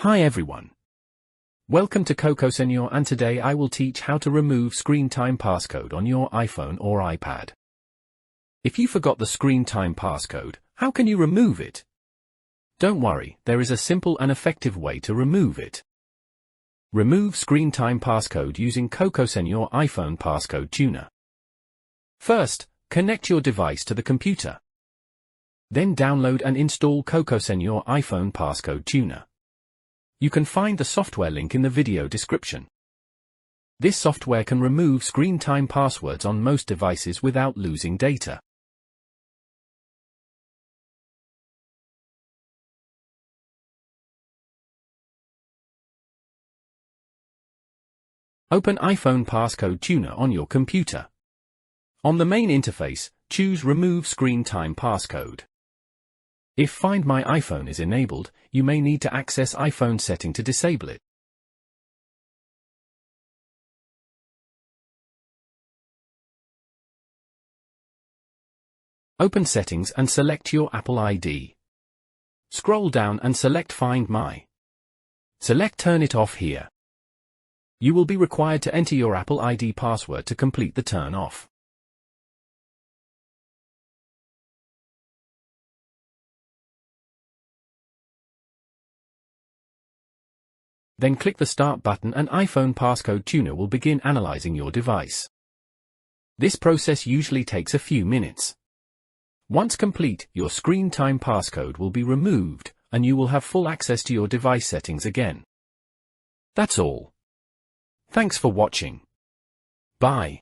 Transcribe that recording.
Hi everyone. Welcome to Cocosenor, and today I will teach how to remove screen time passcode on your iPhone or iPad. If you forgot the screen time passcode, how can you remove it? Don't worry, there is a simple and effective way to remove it. Remove screen time passcode using Cocosenor iPhone Passcode Tuner. First, connect your device to the computer. Then download and install Cocosenor iPhone Passcode Tuner. You can find the software link in the video description. This software can remove screen time passwords on most devices without losing data. Open iPhone Passcode Tuner on your computer. On the main interface, choose Remove Screen Time Passcode. If Find My iPhone is enabled, you may need to access iPhone setting to disable it. Open Settings and select your Apple ID. Scroll down and select Find My. Select Turn It Off here. You will be required to enter your Apple ID password to complete the turn off. Then click the Start button and iPhone Passcode Tuner will begin analyzing your device. This process usually takes a few minutes. Once complete, your screen time passcode will be removed, and you will have full access to your device settings again. That's all. Thanks for watching. Bye.